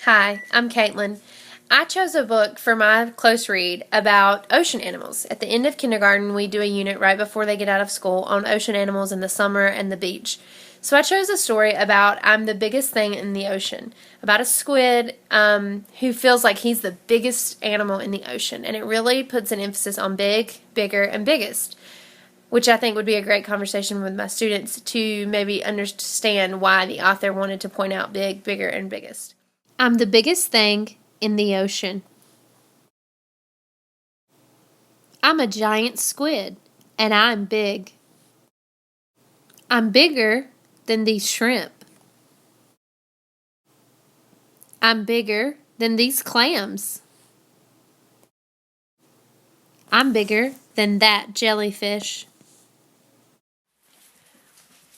Hi, I'm Caitlin. I chose a book for my close read about ocean animals. At the end of kindergarten, we do a unit right before they get out of school on ocean animals in the summer and the beach. So I chose a story about I'm the biggest thing in the ocean, about a squid who feels like he's the biggest animal in the ocean. And it really puts an emphasis on big, bigger, and biggest, which I think would be a great conversation with my students to maybe understand why the author wanted to point out big, bigger, and biggest. I'm the biggest thing in the ocean. I'm a giant squid, and I'm big. I'm bigger than these shrimp. I'm bigger than these clams. I'm bigger than that jellyfish.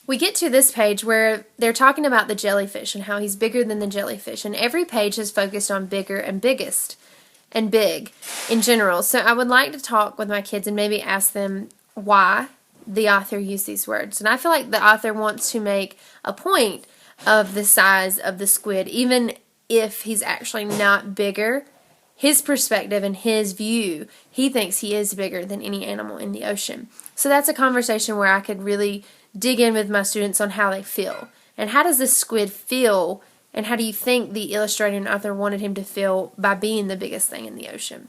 We get to this page where they're talking about the jellyfish and how he's bigger than the jellyfish, and every page is focused on bigger and biggest and big in general. So I would like to talk with my kids and maybe ask them why the author used these words. And I feel like the author wants to make a point of the size of the squid, even if he's actually not bigger. His perspective and his view, he thinks he is bigger than any animal in the ocean. So that's a conversation where I could really dig in with my students on how they feel. And how does this squid feel, and how do you think the illustrator and author wanted him to feel by being the biggest thing in the ocean?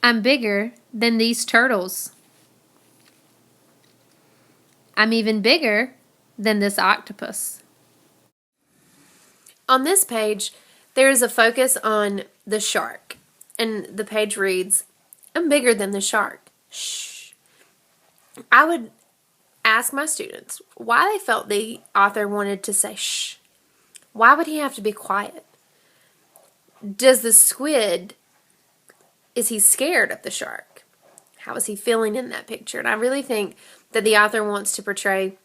I'm bigger than these turtles. I'm even bigger than this octopus. On this page, there is a focus on the shark, and the page reads, I'm bigger than the shark. Shh. I would ask my students why they felt the author wanted to say shh. Why would he have to be quiet? Does the squid, is he scared of the shark? How is he feeling in that picture? And I really think that the author wants to portray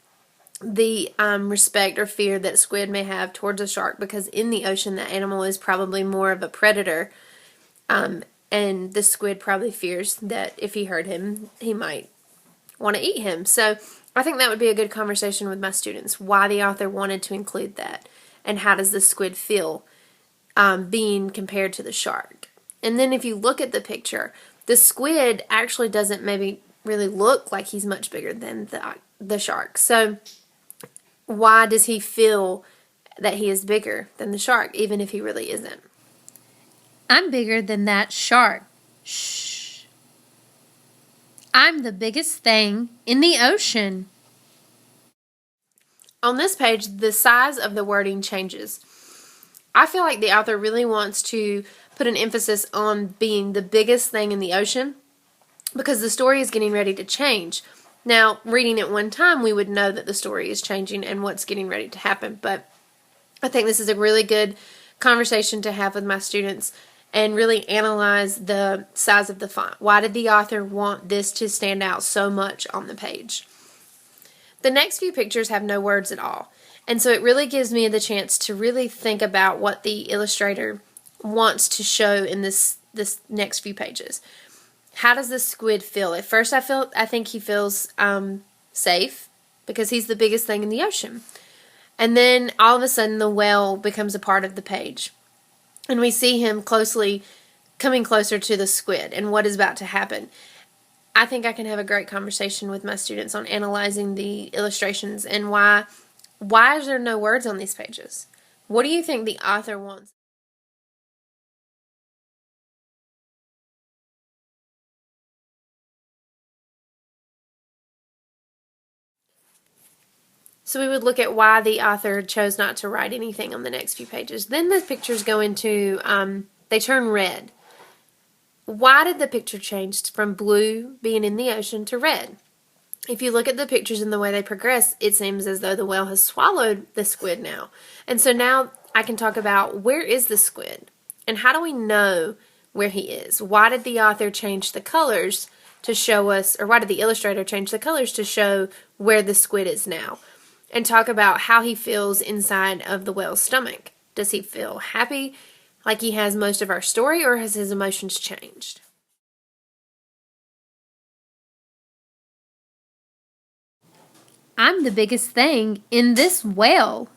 the respect or fear that squid may have towards a shark, because in the ocean that animal is probably more of a predator, and the squid probably fears that if he hurt him, he might want to eat him. So I think that would be a good conversation with my students, why the author wanted to include that, and how does the squid feel being compared to the shark. And then if you look at the picture, the squid actually doesn't maybe really look like he's much bigger than the shark. So why does he feel that he is bigger than the shark, even if he really isn't? I'm bigger than that shark. Shh. I'm the biggest thing in the ocean. On this page, the size of the wording changes. I feel like the author really wants to put an emphasis on being the biggest thing in the ocean, because the story is getting ready to change. Now, reading it one time, we would know that the story is changing and what's getting ready to happen. But I think this is a really good conversation to have with my students and really analyze the size of the font. Why did the author want this to stand out so much on the page? The next few pictures have no words at all. And so it really gives me the chance to really think about what the illustrator wants to show in this next few pages. How does the squid feel? At first I think he feels safe, because he's the biggest thing in the ocean. And then all of a sudden the whale becomes a part of the page. And we see him coming closer to the squid and what is about to happen. I think I can have a great conversation with my students on analyzing the illustrations and why is there no words on these pages? What do you think the author wants? So we would look at why the author chose not to write anything on the next few pages. Then the pictures go into, they turn red. Why did the picture change from blue being in the ocean to red? If you look at the pictures and the way they progress, it seems as though the whale has swallowed the squid now. And so now I can talk about, where is the squid? And how do we know where he is? Why did the author change the colors to show us, or why did the illustrator change the colors to show where the squid is now? And talk about how he feels inside of the whale's stomach. Does he feel happy like he has most of our story, or has his emotions changed? I'm the biggest thing in this whale.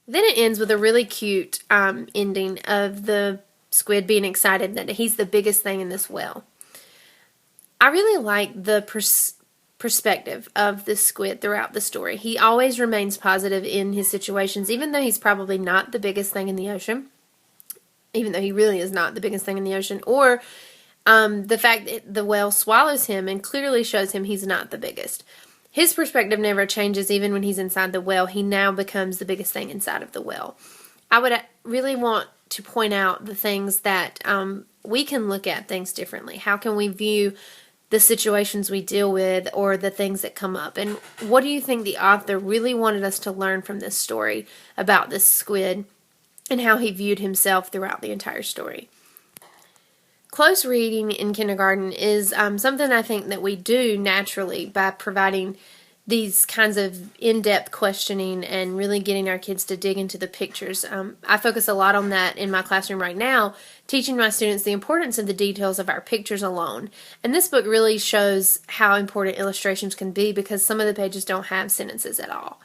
Then it ends with a really cute ending of the squid being excited that he's the biggest thing in this well. I really like the perspective of the squid throughout the story. He always remains positive in his situations, even though he's probably not the biggest thing in the ocean, even though he really is not the biggest thing in the ocean, or the fact that the whale swallows him and clearly shows him he's not the biggest. His perspective never changes even when he's inside the whale. He now becomes the biggest thing inside of the whale. I would really want to point out the things that we can look at things differently. How can we view the situations we deal with or the things that come up? And what do you think the author really wanted us to learn from this story about this squid and how he viewed himself throughout the entire story? Close reading in kindergarten is something I think that we do naturally by providing these kinds of in-depth questioning and really getting our kids to dig into the pictures. I focus a lot on that in my classroom right now, teaching my students the importance of the details of our pictures alone. And this book really shows how important illustrations can be because some of the pages don't have sentences at all.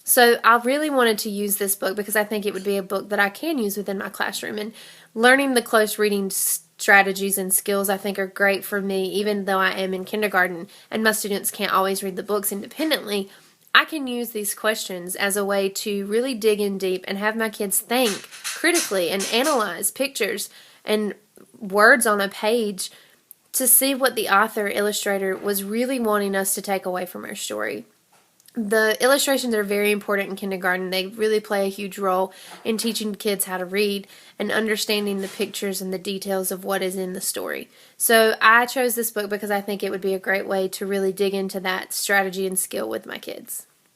So I really wanted to use this book because I think it would be a book that I can use within my classroom. And learning the close reading strategies and skills I think are great for me, even though I am in kindergarten and my students can't always read the books independently. I can use these questions as a way to really dig in deep and have my kids think critically and analyze pictures and words on a page to see what the author illustrator was really wanting us to take away from our story. The illustrations are very important in kindergarten. They really play a huge role in teaching kids how to read and understanding the pictures and the details of what is in the story. So I chose this book because I think it would be a great way to really dig into that strategy and skill with my kids.